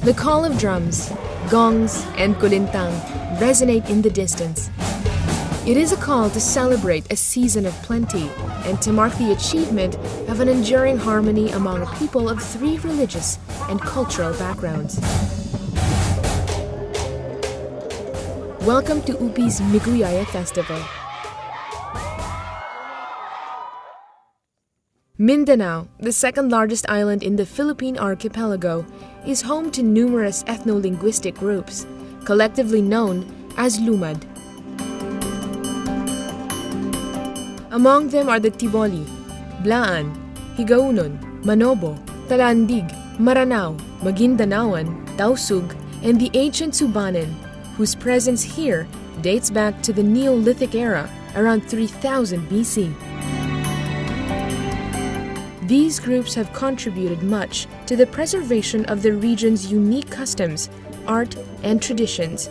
The call of drums, gongs, and kulintang resonate in the distance. It is a call to celebrate a season of plenty and to mark the achievement of an enduring harmony among people of three religious and cultural backgrounds. Welcome to UP's MEGUYAYA Festival. Mindanao, the second largest island in the Philippine archipelago, is home to numerous ethno-linguistic groups, collectively known as Lumad. Among them are the Tiboli, Blaan, Higaunon, Manobo, Talandig, Maranao, Magindanaoan, Tausug, and the ancient Subanen, whose presence here dates back to the Neolithic era around 3000 BC. These groups have contributed much to the preservation of the region's unique customs, art, and traditions,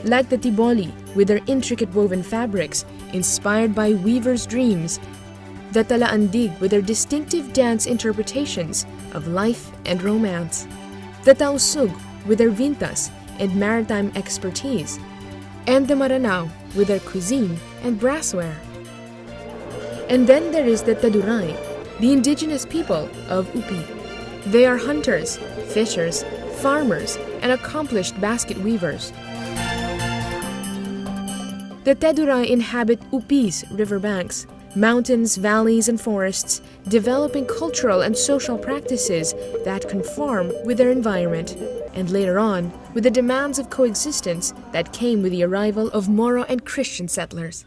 like the Tiboli with their intricate woven fabrics inspired by weavers' dreams, the Talaandig with their distinctive dance interpretations of life and romance, the Tausug with their vintas and maritime expertise, and the Maranao with their cuisine and brassware. And then there is the Taduray, the indigenous people of UP. They are hunters, fishers, farmers, and accomplished basket weavers. The Taduray inhabit UP's riverbanks, mountains, valleys, and forests, developing cultural and social practices that conform with their environment, and later on, with the demands of coexistence that came with the arrival of Moro and Christian settlers.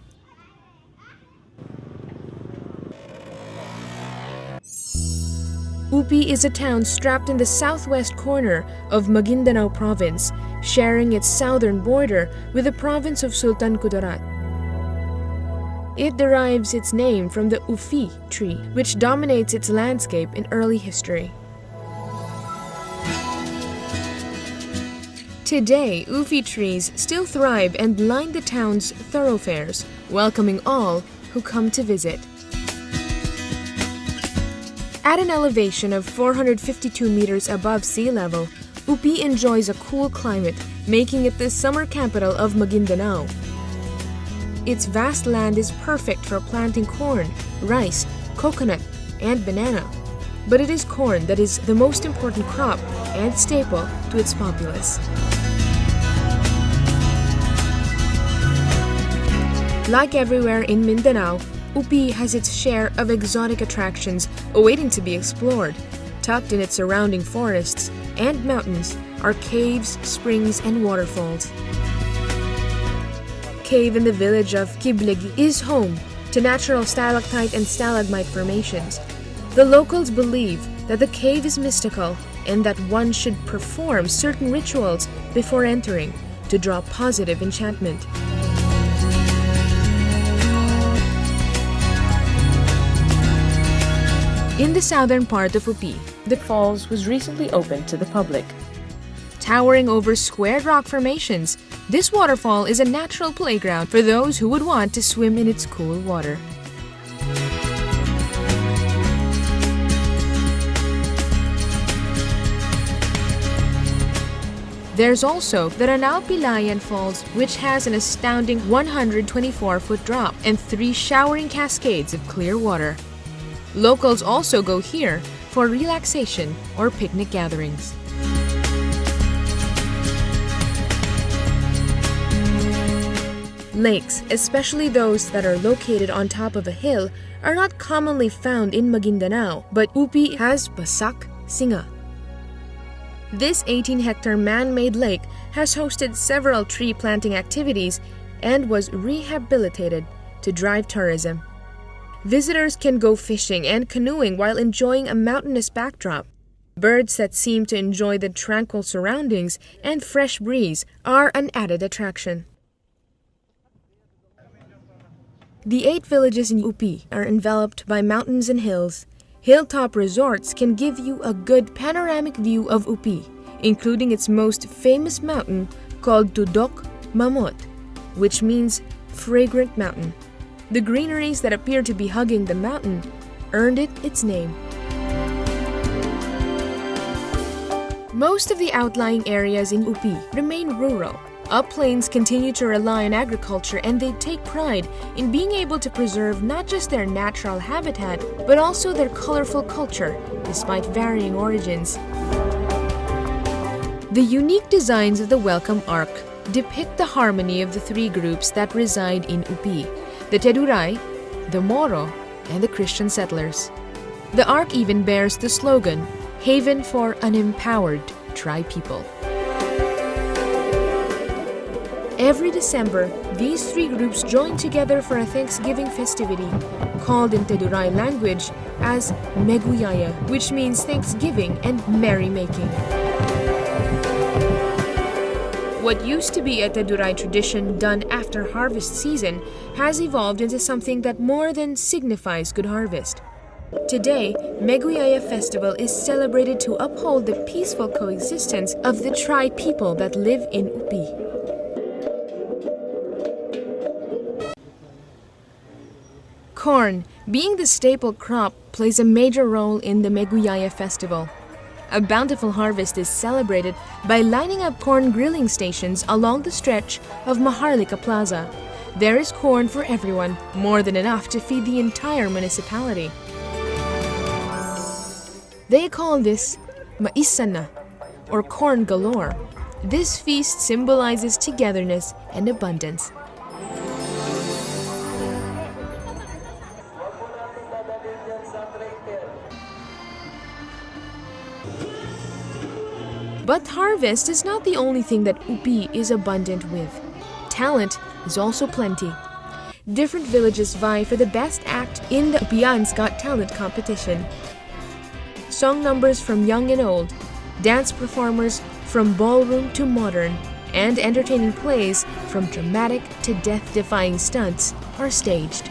Upi is a town strapped in the southwest corner of Maguindanao province, sharing its southern border with the province of Sultan Kudarat. It derives its name from the ufi tree, which dominates its landscape in early history. Today, ufi trees still thrive and line the town's thoroughfares, welcoming all who come to visit. At an elevation of 452 meters above sea level, Upi enjoys a cool climate, making it the summer capital of Maguindanao. Its vast land is perfect for planting corn, rice, coconut, and banana. But it is corn that is the most important crop and staple to its populace. Like everywhere in Mindanao, Upi has its share of exotic attractions awaiting to be explored. Tucked in its surrounding forests and mountains are caves, springs, and waterfalls. Cave in the village of Kiblegi is home to natural stalactite and stalagmite formations. The locals believe that the cave is mystical and that one should perform certain rituals before entering to draw positive enchantment. In the southern part of Upi, the falls was recently opened to the public. Towering over squared rock formations, this waterfall is a natural playground for those who would want to swim in its cool water. There's also the Pilayan Falls, which has an astounding 124-foot drop and 3 showering cascades of clear water. Locals also go here for relaxation or picnic gatherings. Lakes, especially those that are located on top of a hill, are not commonly found in Maguindanao, but Upi has Basak Singa. This 18-hectare man-made lake has hosted several tree planting activities and was rehabilitated to drive tourism. Visitors can go fishing and canoeing while enjoying a mountainous backdrop. Birds that seem to enjoy the tranquil surroundings and fresh breeze are an added attraction. The 8 villages in Upi are enveloped by mountains and hills. Hilltop resorts can give you a good panoramic view of Upi, including its most famous mountain called Tudok Mamot, which means fragrant mountain. The greeneries that appear to be hugging the mountain earned it its name. Most of the outlying areas in UP remain rural. Up plains continue to rely on agriculture, and they take pride in being able to preserve not just their natural habitat, but also their colorful culture, despite varying origins. The unique designs of the Welcome Ark depict the harmony of the three groups that reside in UP: the Teduray, the Moro, and the Christian settlers. The ark even bears the slogan, "Haven for Unempowered Tri People." Every December, these three groups join together for a Thanksgiving festivity called in Teduray language as MEGUYAYA, which means Thanksgiving and merrymaking. What used to be a Teduray tradition done after harvest season has evolved into something that more than signifies good harvest. Today, MEGUYAYA Festival is celebrated to uphold the peaceful coexistence of the Tri people that live in UP. Corn, being the staple crop, plays a major role in the MEGUYAYA Festival. A bountiful harvest is celebrated by lining up corn grilling stations along the stretch of Maharlika Plaza. There is corn for everyone, more than enough to feed the entire municipality. They call this maisana, or corn galore. This feast symbolizes togetherness and abundance. But harvest is not the only thing that UP is abundant with. Talent is also plenty. Different villages vie for the best act in the UPian's Got Talent competition. Song numbers from young and old, dance performers from ballroom to modern, and entertaining plays from dramatic to death-defying stunts are staged.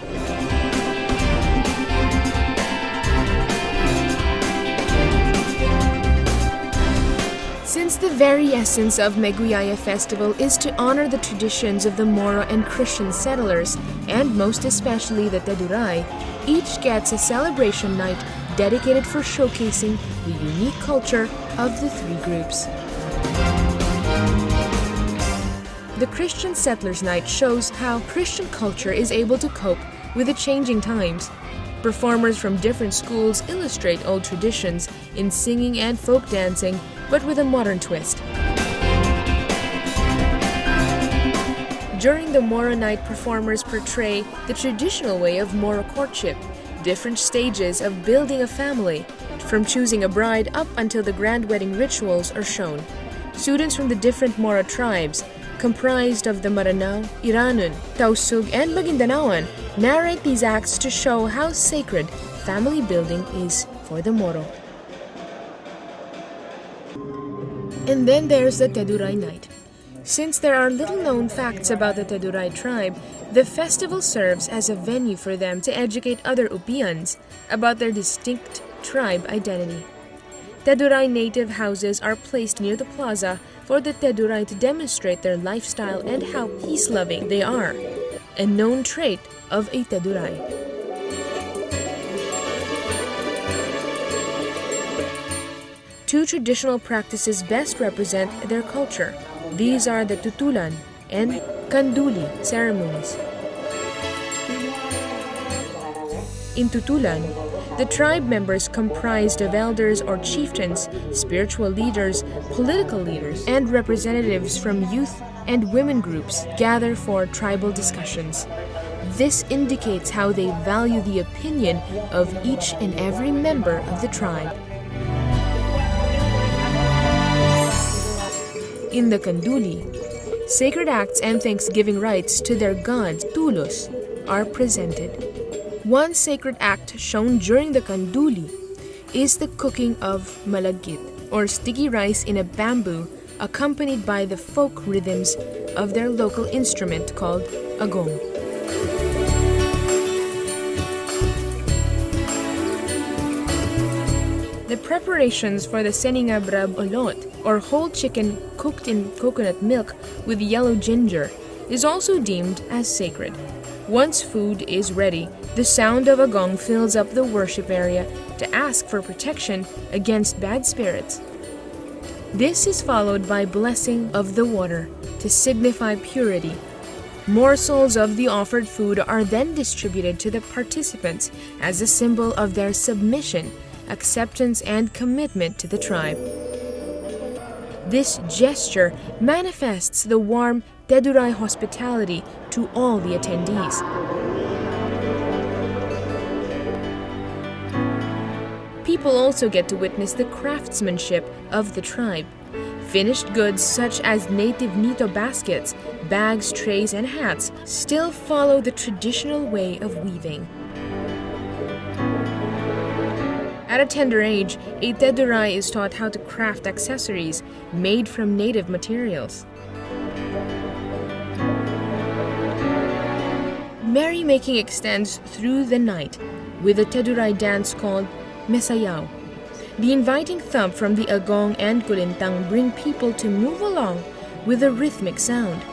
Since the very essence of MEGUYAYA Festival is to honor the traditions of the Moro and Christian settlers, and most especially the Teduray, each gets a celebration night dedicated for showcasing the unique culture of the three groups. The Christian Settlers Night shows how Christian culture is able to cope with the changing times. Performers from different schools illustrate old traditions in singing and folk dancing, but with a modern twist. During the Moro Night, performers portray the traditional way of Moro courtship, different stages of building a family, from choosing a bride up until the grand wedding rituals are shown. Students from the different Moro tribes, comprised of the Maranao, Iranun, Tausug, and Magindanaoan, narrate these acts to show how sacred family building is for the Moro. And then there's the Teduray Night. Since there are little-known facts about the Teduray tribe, the festival serves as a venue for them to educate other Upians about their distinct tribe identity. Teduray native houses are placed near the plaza for the Teduray to demonstrate their lifestyle and how peace-loving they are, a known trait of a Teduray. Two traditional practices best represent their culture. These are the tutulan and kanduli ceremonies. In tutulan, the tribe members comprised of elders or chieftains, spiritual leaders, political leaders, and representatives from youth and women groups gather for tribal discussions. This indicates how they value the opinion of each and every member of the tribe. In the kanduli, sacred acts and thanksgiving rites to their gods, tulos, are presented. One sacred act shown during the kanduli is the cooking of malagkit, or sticky rice in a bamboo, accompanied by the folk rhythms of their local instrument called agong. The preparations for the seningabrab olot, or whole chicken cooked in coconut milk with yellow ginger, is also deemed as sacred. Once food is ready, the sound of a gong fills up the worship area to ask for protection against bad spirits. This is followed by blessing of the water to signify purity. Morsels of the offered food are then distributed to the participants as a symbol of their submission, acceptance, and commitment to the tribe. This gesture manifests the warm Teduray hospitality to all the attendees. People also get to witness the craftsmanship of the tribe. Finished goods such as native nito baskets, bags, trays, and hats still follow the traditional way of weaving. At a tender age, a Teduray is taught how to craft accessories made from native materials. Merrymaking extends through the night with a Teduray dance called MEGUYAYA. The inviting thump from the agong and kulintang bring people to move along with a rhythmic sound.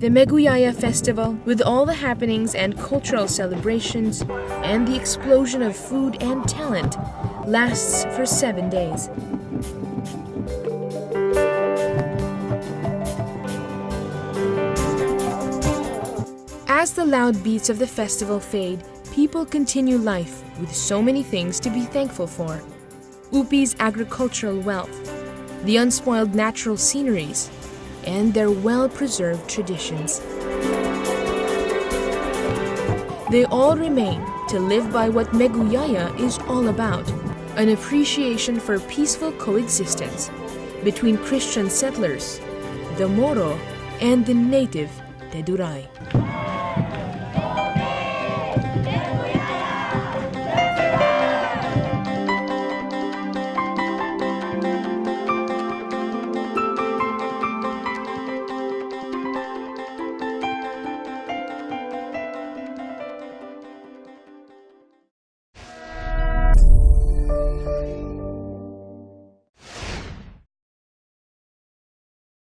The MEGUYAYA festival, with all the happenings and cultural celebrations, and the explosion of food and talent, lasts for 7 days. As the loud beats of the festival fade, people continue life with so many things to be thankful for. Upi's agricultural wealth, the unspoiled natural sceneries, and their well-preserved traditions. They all remain to live by what MEGUYAYA is all about, an appreciation for peaceful coexistence between Christian settlers, the Moro, and the native Teduray.